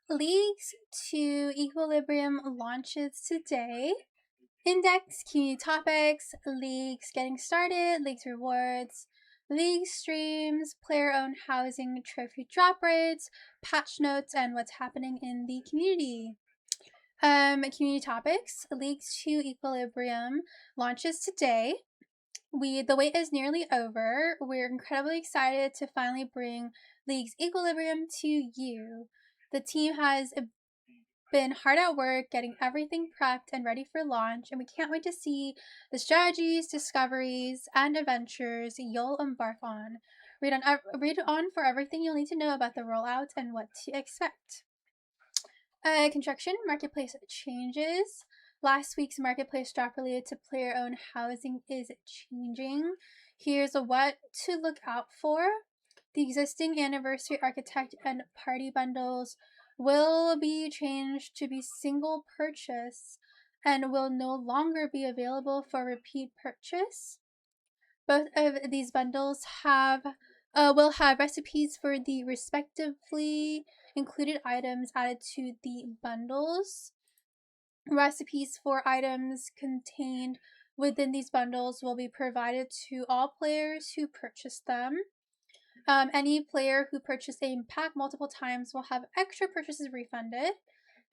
Leagues to Equilibrium launches today. Index, community topics, leagues getting started, leagues rewards, league streams, player-owned housing, trophy drop rates, patch notes, and what's happening in the community. Community topics, leagues to Equilibrium launches today. The wait is nearly over. We're incredibly excited to finally bring League's Equilibrium to you. The team has been hard at work getting everything prepped and ready for launch, and we can't wait to see the strategies, discoveries, and adventures you'll embark on. Read on for everything you'll need to know about the rollout and what to expect. Construction marketplace changes. Last week's marketplace drop related to player-owned housing is changing. Here's what to look out for. The existing anniversary architect and party bundles will be changed to be single purchase and will no longer be available for repeat purchase. Both of these bundles will have recipes for the respectively included items added to the bundles. Recipes for items contained within these bundles will be provided to all players who purchase them. Any player who purchased a pack multiple times will have extra purchases refunded.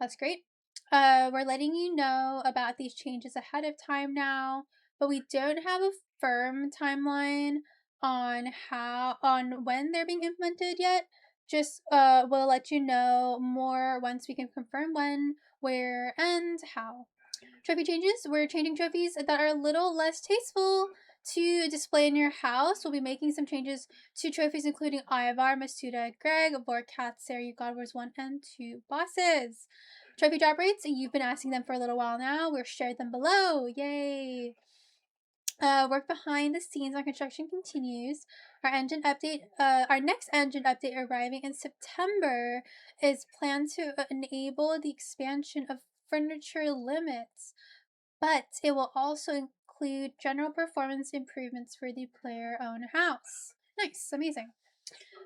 That's great. We're letting you know about these changes ahead of time now, but we don't have a firm timeline on when they're being implemented yet. Just we'll let you know more once we can confirm when, where, and how. Trophy changes. We're changing trophies that are a little less tasteful to display in your house. We'll be making some changes to trophies including Ivar, Masuda, Greg, Vorkat, Sarah, God Wars 1 and 2 bosses. Trophy drop rates, you've been asking them for a little while now. We've shared them below. Yay! Work behind the scenes on construction continues. Our next engine update arriving in September is planned to enable the expansion of furniture limits, but it will also include general performance improvements for the player-owned house. Nice, amazing.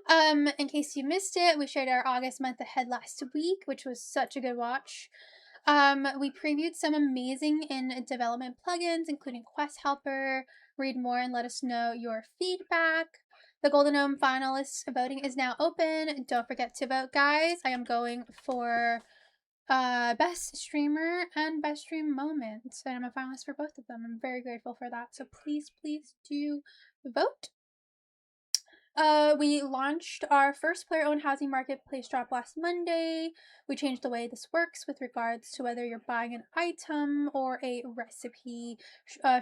In case you missed it, we shared our August month ahead last week, which was such a good watch. We previewed some amazing in development plugins, including Quest Helper. Read more and let us know your feedback. The Golden Gnome finalist voting is now open. Don't forget to vote, guys. I am going for best streamer and best stream moment, and I'm a finalist for both of them. I'm very grateful for that. So please do vote. We launched our first player-owned housing marketplace drop last Monday. We changed the way this works with regards to whether you're buying an item or a recipe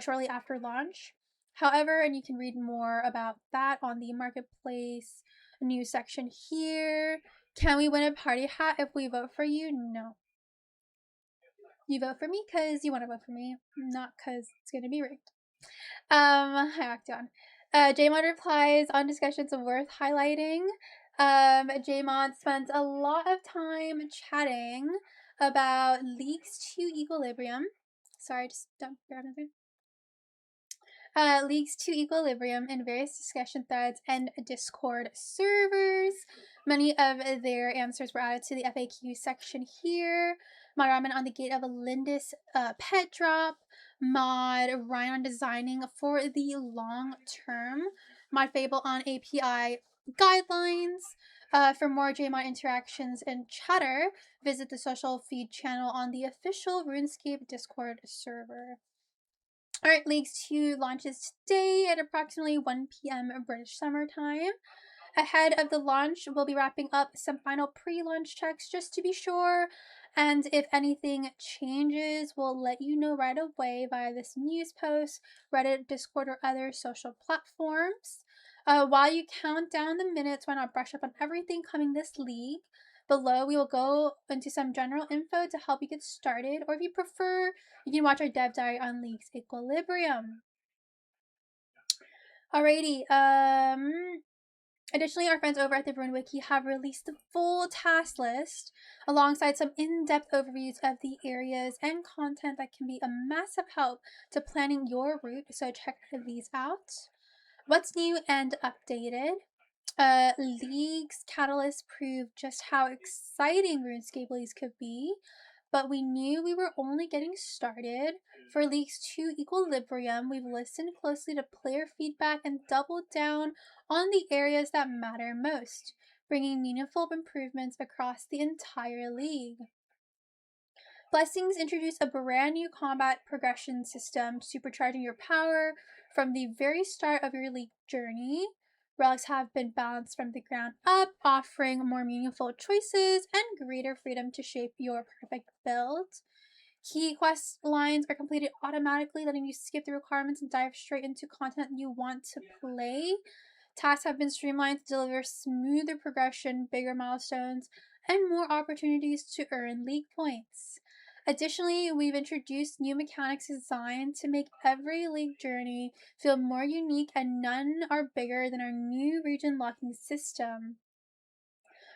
shortly after launch. However, and you can read more about that on the marketplace news section here. Can we win a party hat if we vote for you? No. You vote for me because you want to vote for me, not because it's going to be rigged. Hi, Octon. Jmon replies on discussions worth highlighting. Jmon spends a lot of time chatting about leagues to Equilibrium. Sorry, just don't grab anything. Leagues to Equilibrium in various discussion threads and Discord servers. Many of their answers were added to the FAQ section here. Mod Ramen on the gate of a Lindis pet drop. Mod Ryan on designing for the long term. Mod Fable on API guidelines. For more JMod interactions and chatter, visit the social feed channel on the official RuneScape Discord server. Alright, Leagues 2 launches today at approximately 1 p.m. British Summer Time. Ahead of the launch, we'll be wrapping up some final pre-launch checks just to be sure, and if anything changes, we'll let you know right away via this news post, Reddit, Discord, or other social platforms. While you count down the minutes, why not brush up on everything coming this league? Below, we will go into some general info to help you get started, or if you prefer, you can watch our dev diary on League's Equilibrium. Alrighty, additionally, our friends over at the Ruin Wiki have released the full task list alongside some in-depth overviews of the areas and content that can be a massive help to planning your route, so check these out. What's new and updated? League's catalyst proved just how exciting RuneScape leagues could be, but we knew we were only getting started. For Leagues 2 Equilibrium, we've listened closely to player feedback and doubled down on the areas that matter most, bringing meaningful improvements across the entire league. Blessings introduce a brand new combat progression system, supercharging your power from the very start of your league journey. Relics have been balanced from the ground up, offering more meaningful choices and greater freedom to shape your perfect build. Key quest lines are completed automatically, letting you skip the requirements and dive straight into content you want to play. Tasks have been streamlined to deliver smoother progression, bigger milestones, and more opportunities to earn league points. Additionally, we've introduced new mechanics designed to make every league journey feel more unique, and none are bigger than our new region locking system.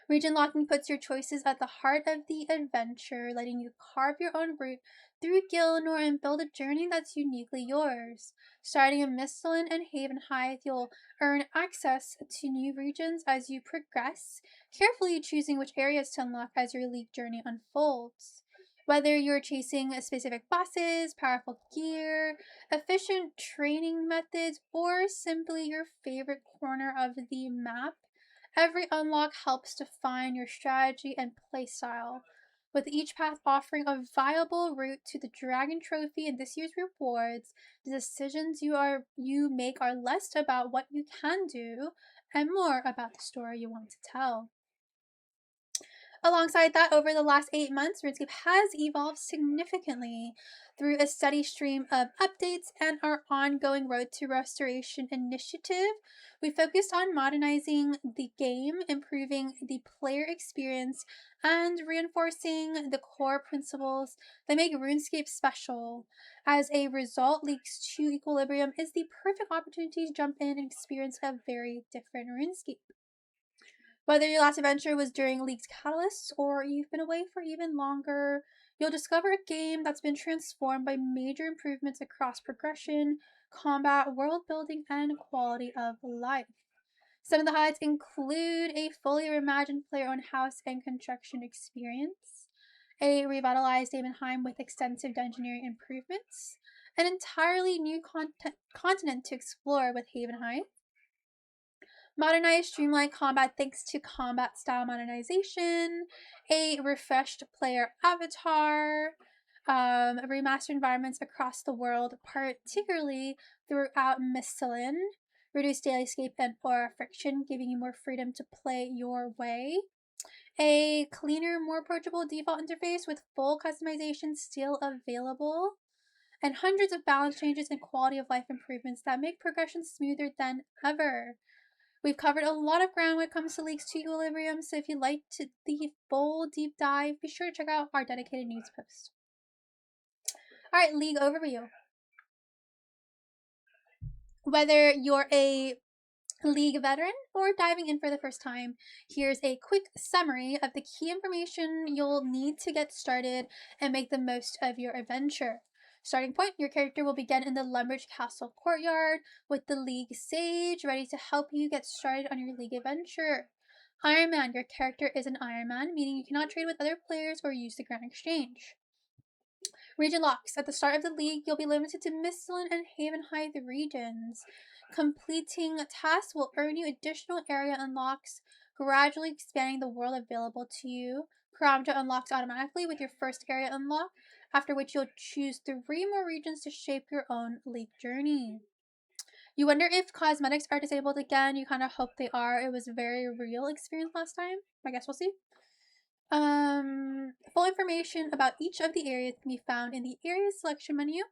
Region locking puts your choices at the heart of the adventure, letting you carve your own route through Gilnor and build a journey that's uniquely yours. Starting in Misthalin and Haven Heights, you'll earn access to new regions as you progress, carefully choosing which areas to unlock as your league journey unfolds. Whether you're chasing specific bosses, powerful gear, efficient training methods, or simply your favorite corner of the map, every unlock helps define your strategy and playstyle, with each path offering a viable route to the Dragon Trophy and this year's rewards. The decisions you make are less about what you can do and more about the story you want to tell. Alongside that, over the last 8 months, RuneScape has evolved significantly through a steady stream of updates and our ongoing Road to Restoration initiative. We focused on modernizing the game, improving the player experience, and reinforcing the core principles that make RuneScape special. As a result, Leagues 2 Equilibrium is the perfect opportunity to jump in and experience a very different RuneScape. Whether your last adventure was during League's Catalyst or you've been away for even longer, you'll discover a game that's been transformed by major improvements across progression, combat, world building, and quality of life. Some of the highlights include a fully reimagined player-owned house and construction experience, a revitalized Daemonheim with extensive dungeoneering improvements, an entirely new continent to explore with Havenheim, modernized streamlined combat thanks to combat style modernization, a refreshed player avatar, remastered environments across the world, particularly throughout Misthalin, reduced daily escape and aura friction, giving you more freedom to play your way. A cleaner, more approachable default interface with full customization still available, and hundreds of balance changes and quality of life improvements that make progression smoother than ever. We've covered a lot of ground when it comes to Leagues 2 Equilibrium, so if you'd like the full deep dive, be sure to check out our dedicated news post. Alright, League overview. Whether you're a League veteran or diving in for the first time, here's a quick summary of the key information you'll need to get started and make the most of your adventure. Starting point, your character will begin in the Lumbridge Castle courtyard with the League Sage ready to help you get started on your League adventure. Iron Man, your character is an Iron Man, meaning you cannot trade with other players or use the Grand Exchange. Region locks. At the start of the league, you'll be limited to Misthalin and Haven Heights regions. Completing tasks will earn you additional area unlocks, gradually expanding the world available to you. Parameter unlocks automatically with your first area unlock, after which you'll choose 3 more regions to shape your own league journey. You wonder if cosmetics are disabled again. You kind of hope they are. It was a very real experience last time. I guess we'll see. Full information about each of the areas can be found in the area selection menu.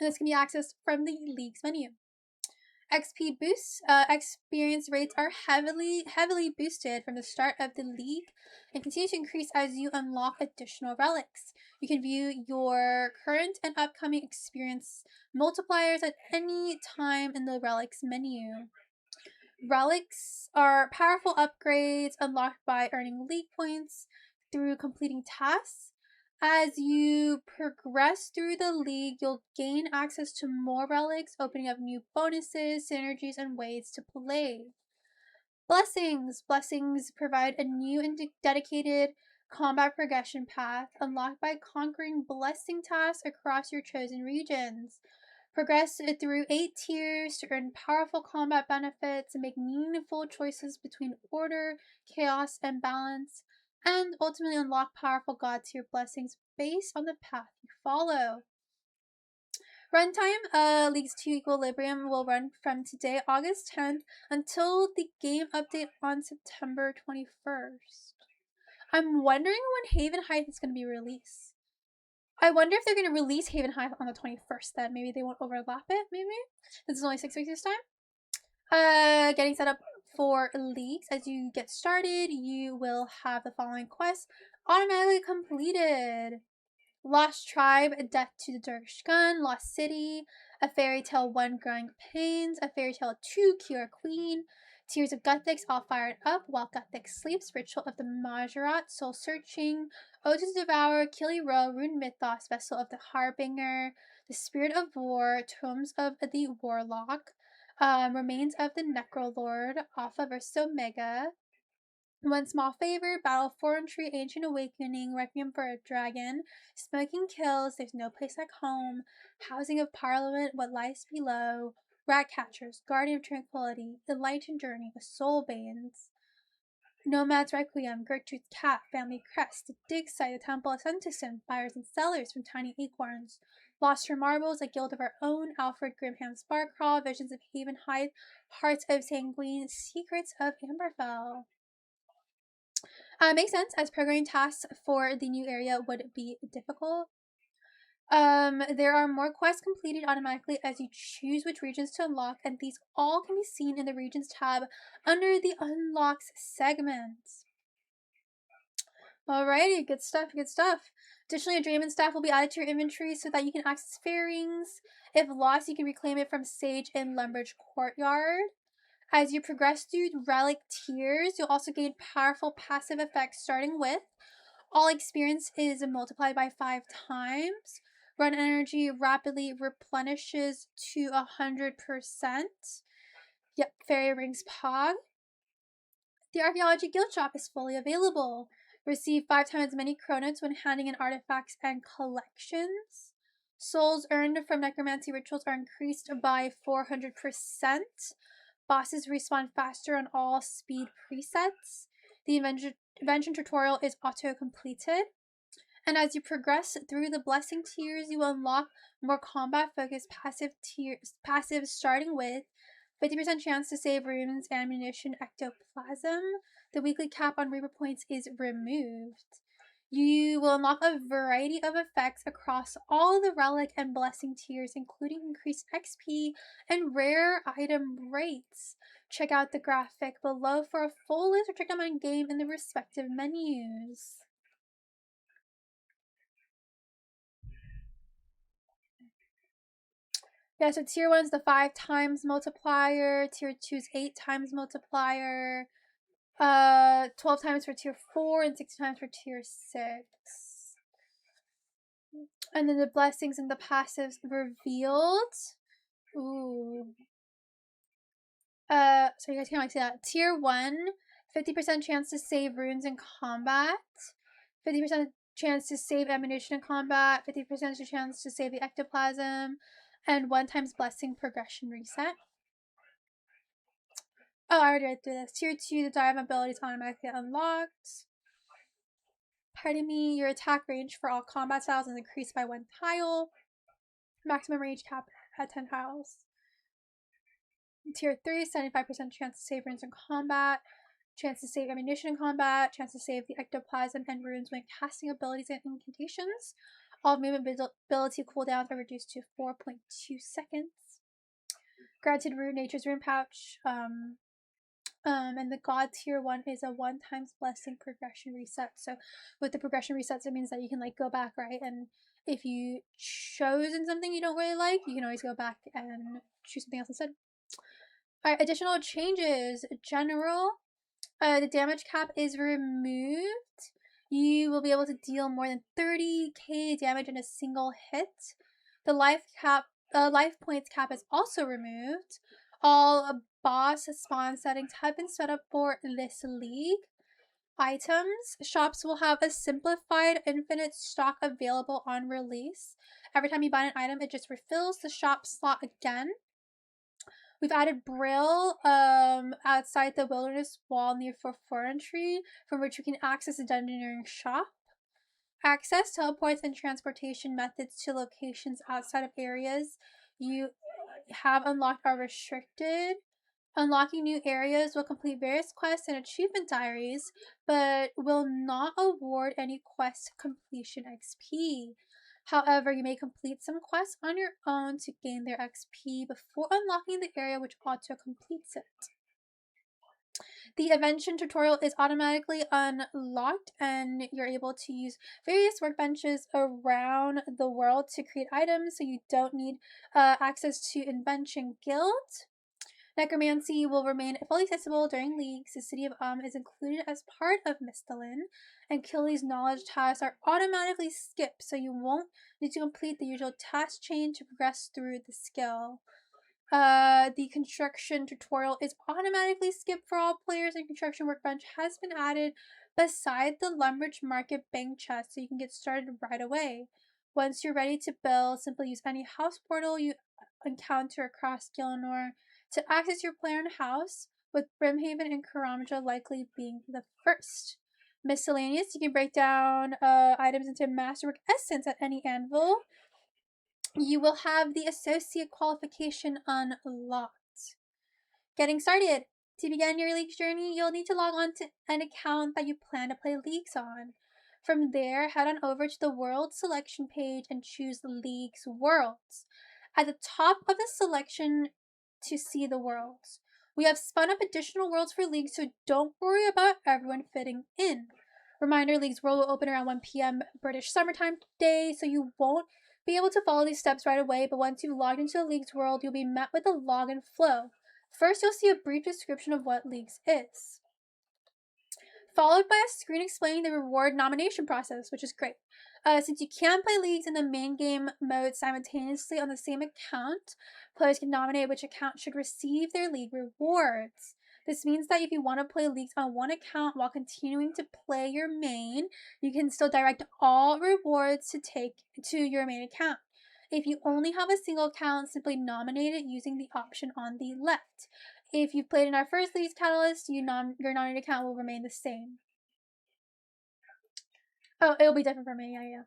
This can be accessed from the Leagues menu. XP boosts. Experience rates are heavily boosted from the start of the league and continue to increase as you unlock additional relics. You can view your current and upcoming experience multipliers at any time in the relics menu. Relics are powerful upgrades unlocked by earning league points through completing tasks. As you progress through the league, you'll gain access to more relics, opening up new bonuses, synergies, and ways to play. Blessings. Blessings provide a new and dedicated combat progression path unlocked by conquering blessing tasks across your chosen regions. Progress through 8 tiers to earn powerful combat benefits and make meaningful choices between order, chaos, and balance, and ultimately unlock powerful god tier blessings based on the path you follow. Runtime, Leagues 2 Equilibrium will run from today, August 10th, until the game update on September 21st. I'm wondering when Haven Heights is going to be released. I wonder if they're going to release Haven Heights on the 21st, then maybe they won't overlap it, maybe? This is only 6 weeks this time. Getting set up for Leagues. As you get started, you will have the following quests automatically completed. Lost Tribe, Death to the Dervish Gun, Lost City, A Fairy Tale 1, Growing Pains, A Fairy Tale 2, Cure Queen, Tears of Guthix, All Fired Up, While Guthix Sleeps, Ritual of the Majorat, Soul Searching, Ode to the Devourer, Kili Ro, Rune Mythos, Vessel of the Harbinger, The Spirit of War, Tomes of the Warlock, Remains of the Necrolord, Alpha vs. Omega, One Small Favor, Battle of Forentry, Ancient Awakening, Requiem for a Dragon, Smoking Kills, There's No Place Like Home, Housing of Parliament, What Lies Below, Ratcatchers, Guardian of Tranquility, Enlightened Journey, The Soulbanes, Nomad's Requiem, Gertrude's Cat, Family Crest, The Dig Site, The Temple of Sentison, Buyers and Sellers from Tiny Acorns, Lost Her Marbles, A Guild of Our Own, Alfred Grimham's Barcrawl, Visions of Haven Heights, Hearts of Sanguine, Secrets of Amberfell. Makes sense, as programming tasks for the new area would be difficult. There are more quests completed automatically as you choose which regions to unlock, and these all can be seen in the Regions tab under the Unlocks segment. Alrighty, good stuff, good stuff. Additionally, a Draymond staff will be added to your inventory so that you can access fairings. If lost, you can reclaim it from Sage in Lumbridge Courtyard. As you progress through relic tiers, you'll also gain powerful passive effects, starting with all experience is multiplied by 5 times. Run energy rapidly replenishes to 100%. Yep, Fairy Rings Pog. The Archaeology Guild Shop is fully available. Receive 5 times as many chronotes when handing in artifacts and collections. Souls earned from necromancy rituals are increased by 400%. Bosses respawn faster on all speed presets. The invention tutorial is auto-completed. And as you progress through the blessing tiers, you will unlock more combat-focused passives starting with 50% chance to save runes, ammunition, ectoplasm. The weekly cap on Reaper points is removed. You will unlock a variety of effects across all the relic and blessing tiers, including increased XP and rare item rates. Check out the graphic below for a full list, or check out my game in the respective menus. Yeah, so tier 1 is the 5 times multiplier, tier 2 is 8 times multiplier, 12 times for tier 4, and 60 times for tier 6. And then the blessings and the passives revealed. Ooh. So you guys can like see that. Tier 1, 50% chance to save runes in combat, 50% chance to save ammunition in combat, 50% chance to save the ectoplasm, and 1 times blessing progression reset. Oh, I already read through this. Tier 2, the dive ability is automatically unlocked. Pardon me, your attack range for all combat styles is increased by 1 tile. Maximum range cap at 10 tiles. Tier 3, 75% chance to save runes in combat, chance to save ammunition in combat, chance to save the ectoplasm and runes when casting abilities and incantations. All movement ability cooldowns are reduced to 4.2 seconds. Granted Rune Nature's Rune Pouch. And the God tier 1 is a 1 times blessing progression reset. So with the progression resets, it means that you can like go back, right? And if you chosen something you don't really like, you can always go back and choose something else instead. Alright, additional changes. General, the damage cap is removed. You will be able to deal more than 30k damage in a single hit. The life points cap is also removed. All boss spawn settings have been set up for this league. Items. Shops will have a simplified infinite stock available on release. Every time you buy an item, it just refills the shop slot again. We've added Braille outside the wilderness wall near Frieren tree, from which you can access the dungeoneering shop. Access, teleports, and transportation methods to locations outside of areas you have unlocked are restricted. Unlocking new areas will complete various quests and achievement diaries, but will not award any quest completion XP. However, you may complete some quests on your own to gain their XP before unlocking the area which auto completes it. The invention tutorial is automatically unlocked, and you're able to use various workbenches around the world to create items, so you don't need access to Invention Guild. Necromancy will remain fully accessible during leagues. The city of is included as part of Mistalin, and Killy's knowledge tasks are automatically skipped, so you won't need to complete the usual task chain to progress through the skill. The construction tutorial is automatically skipped for all players, and construction workbench has been added beside the Lumbridge Market bank chest, so you can get started right away. Once you're ready to build, simply use any house portal you encounter across Gilnor to access your planned house, with Brimhaven and Karamja likely being the first. Miscellaneous, you can break down items into Masterwork Essence at any anvil. You will have the associate qualification unlocked. Getting started. To begin your Leagues journey, you'll need to log on to an account that you plan to play Leagues on. From there, head on over to the World Selection page and choose Leagues Worlds. At the top of the selection to see the worlds. We have spun up additional worlds for Leagues, so don't worry about everyone fitting in. Reminder, Leagues World will open around 1 p.m. British summertime today, so you won't be able to follow these steps right away, but once you've logged into the Leagues World, you'll be met with a login flow. First, you'll see a brief description of what Leagues is, followed by a screen explaining the reward nomination process, which is great. Since you can play Leagues in the main game mode simultaneously on the same account, players can nominate which account should receive their League rewards. This means that if you want to play Leagues on one account while continuing to play your main, you can still direct all rewards to take to your main account. If you only have a single account, simply nominate it using the option on the left. If you've played in our first Leagues Catalyst, your nominated account will remain the same. Oh, it'll be different for me, yeah.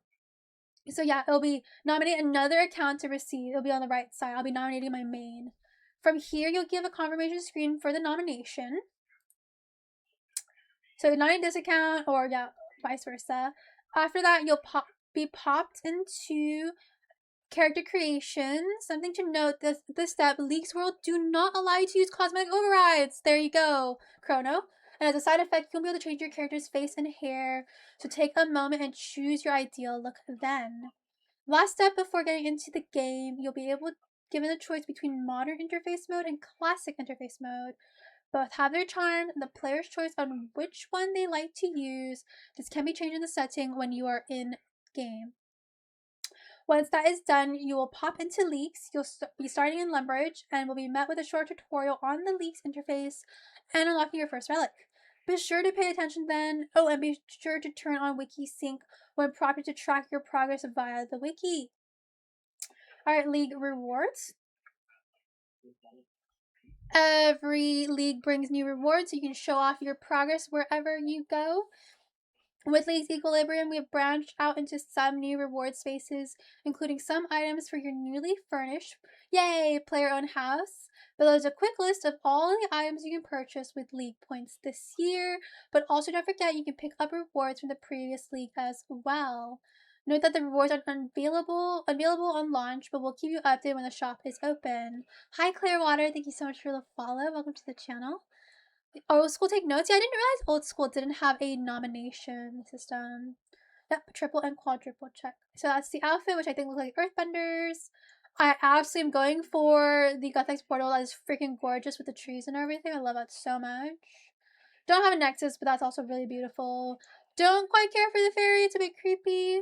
So yeah, it'll be nominate another account to receive. It'll be on the right side. I'll be nominating my main. From here, you'll give a confirmation screen for the nomination. So nominate this account, or yeah, vice versa. After that, you'll be popped into character creation. Something to note, this step, Leagues World do not allow you to use cosmetic overrides. There you go, Chrono. And as a side effect, you'll be able to change your character's face and hair. So take a moment and choose your ideal look then. Last step before getting into the game, you'll be given a choice between modern interface mode and classic interface mode. Both have their charm and the player's choice on which one they like to use. This can be changed in the setting when you are in game. Once that is done, you will pop into Leagues. You'll be starting in Lumbridge and will be met with a short tutorial on the Leagues interface and unlocking your first relic. Be sure to pay attention then. Oh, and be sure to turn on Wiki Sync when prompted to track your progress via the wiki. Alright, League rewards. Every league brings new rewards, so you can show off your progress wherever you go. With League's Equilibrium, we have branched out into some new reward spaces, including some items for your newly furnished, yay, player-owned house. Below is a quick list of all the items you can purchase with League points this year, but also don't forget you can pick up rewards from the previous League as well. Note that the rewards are unavailable on launch, but we'll keep you updated when the shop is open. Hi Clearwater, thank you so much for the follow. Welcome to the channel. Old School take notes? Yeah, I didn't realize Old School didn't have a nomination system. Yep, triple and quadruple check. So that's the outfit, which I think looks like Earthbenders. I absolutely am going for the Gothex portal. That is freaking gorgeous with the trees and everything. I love that so much. Don't have a Nexus, but that's also really beautiful. Don't quite care for the fairy. It's a bit creepy.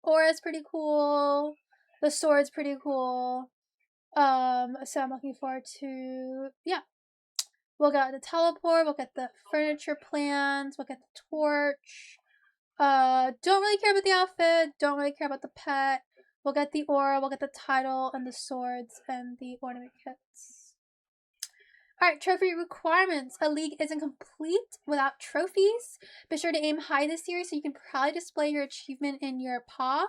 Aura's pretty cool. The sword's pretty cool. So I'm looking forward to, yeah. We'll get the teleport, we'll get the furniture plans, we'll get the torch. Don't really care about the outfit, don't really care about the pet. We'll get the aura, we'll get the title, and the swords, and the ornament kits. Alright, trophy requirements. A league isn't complete without trophies. Be sure to aim high this year so you can proudly display your achievement in your paw.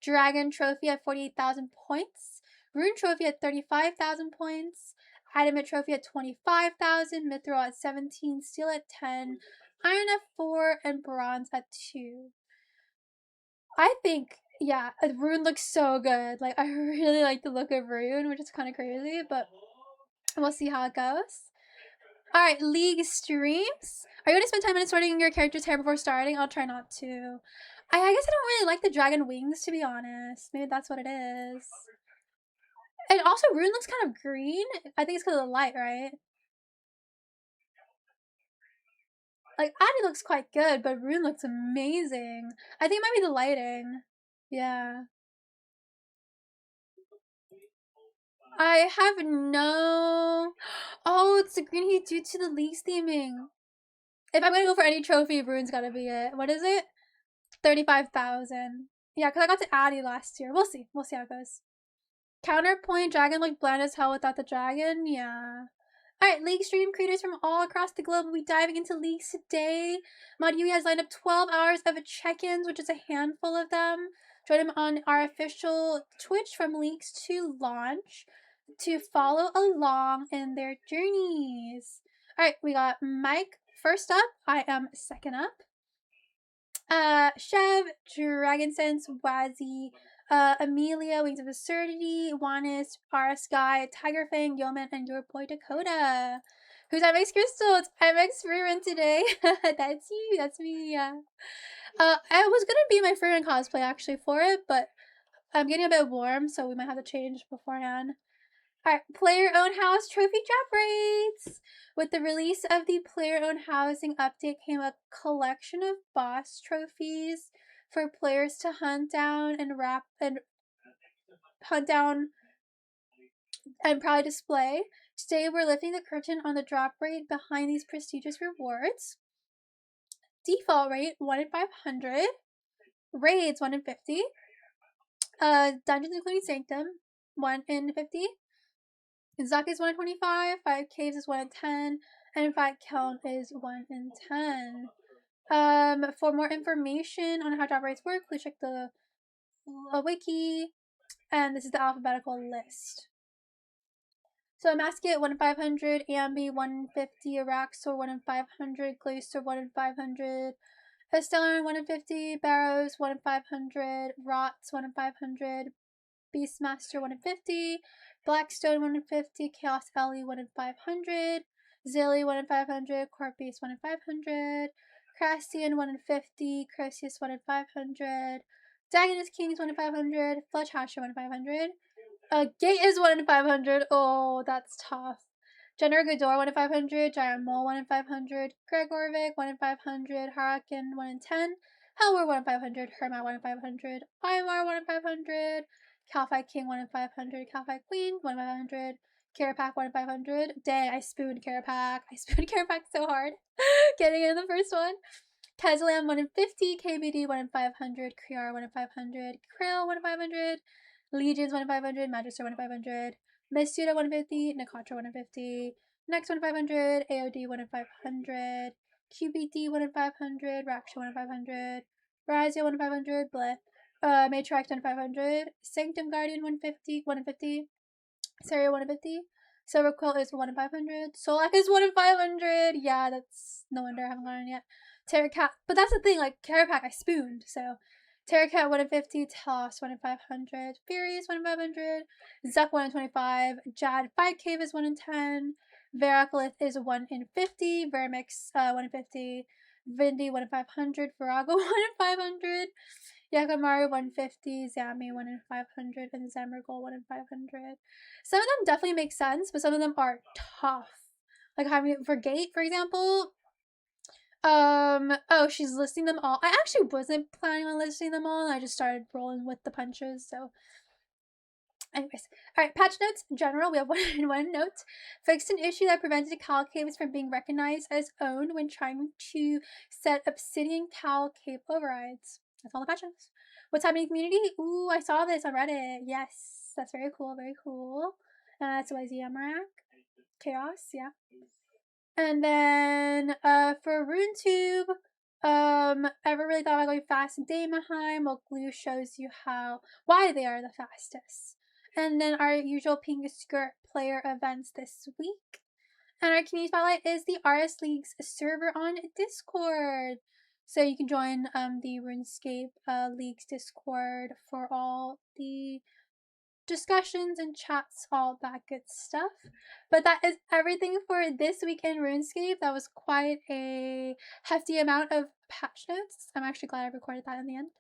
Dragon trophy at 48,000 points. Rune trophy at 35,000 points. Adamant trophy at 25,000. Mithril at 17. Steel at 10. Iron at 4. And bronze at 2. I think, yeah, Rune looks so good. Like, I really like the look of Rune, which is kind of crazy, but we'll see how it goes. Alright, League streams. Are you going to spend 10 minutes sorting your character's hair before starting? I'll try not to. I guess I don't really like the dragon wings, to be honest. Maybe that's what it is. And also, Rune looks kind of green. I think it's because of the light, right? Like, Adi looks quite good, but Rune looks amazing. I think it might be the lighting. Yeah. I have no... Oh, it's the green hue due to the League's theming. If I'm going to go for any trophy, Rune's got to be it. What is it? 35,000. Yeah, because I got to Addy last year. We'll see. We'll see how it goes. Counterpoint, dragon looked bland as hell without the dragon. Yeah. Alright, League stream creators from all across the globe will be diving into leagues today. Mod Yui has lined up 12 hours of check-ins, which is a handful of them. Join him on our official Twitch from leagues to launch to follow along in their journeys. Alright, we got Mike first up. I am second up. Chev, Dragon Sense, Wazzy, Amelia, Wings of Absurdity, Juanis, RS Guy, Tiger Fang, Yeoman, and your boy Dakota. Who's MX Crystal? It's MX Frieren today. That's you. That's me. Yeah. I was gonna be my Frieren cosplay actually for it, but I'm getting a bit warm, so we might have to change beforehand. Alright, player-owned house trophy drop rates. With the release of the player-owned housing update came a collection of boss trophies for players to hunt down and proudly display. Today we're lifting the curtain on the drop rate behind these prestigious rewards. Default rate 1 in 500. Raids 1 in 50. Dungeons including Sanctum 1 in 50. Zuck is 1 in 25, 5 Caves is 1 in 10, and 5 Keln is 1 in 10. For more information on how drop rates work, please check the wiki, and this is the alphabetical list. So Masket 1 in 500, Ambi 1 in 50, Araxor 1 in 500, Glacier 1 in 500, Estellar 1 in 50, Barrows 1 in 500, Rots 1 in 500, Beastmaster 1 in 50, Blackstone 1 in 50, Chaos Ellie 1 in 500, Zilly 1 in 500, Corp Beast 1 in 500, Crastian 1 in 50, Crucius 1 in 500, Dagonist Kings 1 in 500, Fletch Hasher 1 in 500, Gate is 1 in 500, oh, that's tough. Jenner Godor 1 in 500, Giant Mole 1 in 500, Gregorvik 1 in 500, Harakin 1 in 10, Helwer 1 in 500, Hermat 1 in 500, Ivar 1 in 500, Calphi King 1 in 500, Calphi Queen 1 in 500, Carapac 1 in 500. Dang, I spooned Carapac. I spooned Carapac so hard. Getting in the first one. Kazlam 1 in 50, KBD 1 in 500, Kriar 1 in 500, Krill 1 in 500, Legions 1 in 500, Magister 1 in 500, Mistuda 1 in 50, Nakatra 1 in 50, Next 1 in 500, AOD 1 in 500, QBD 1 in 500, Raksha 1 in 500, Razia 1 in 500, Bleh. Matriarch 1 in 500, Sanctum Guardian 150, 1 in 50, Saria 1 in 50, Silver Quill is 1 in 500, Solak is 1 in 500, yeah, that's no wonder I haven't gotten it yet. Terracat, but that's the thing, like, Carapac I spooned, so Terracat 1 in 50, Telos 1 in 500, Furies 1 in 500, Zuck 1 in 25, Jad 5 Cave is 1 in 10, Veracolith is 1 in 50, Vermix 1 in 50, Vindy 1 in 500, Virago 1 in 500, Yakamaru 150, Zami 1 in 500, and Zamergol 1 in 500. Some of them definitely make sense, but some of them are tough. Like having it for Gate, for example. Oh, she's listing them all. I actually wasn't planning on listing them all. I just started rolling with the punches, so Anyways, all right, patch notes in general. We have one note. Fixed an issue that prevented cowl capes from being recognized as owned when trying to set obsidian cowl cape overrides. That's all the patch notes. What's happening in community? Ooh, I saw this on Reddit. Yes, that's very cool, very cool. That's YZM rack. Chaos, yeah. And then for RuneTube, ever really thought about going fast in Daemonheim? Well, Glue shows you why they are the fastest. And then our usual pink skirt player events this week. And our community spotlight is the RS League's server on Discord. So you can join the RuneScape League's Discord for all the discussions and chats, all that good stuff. But that is everything for this week in RuneScape. That was quite a hefty amount of patch notes. I'm actually glad I recorded that in the end.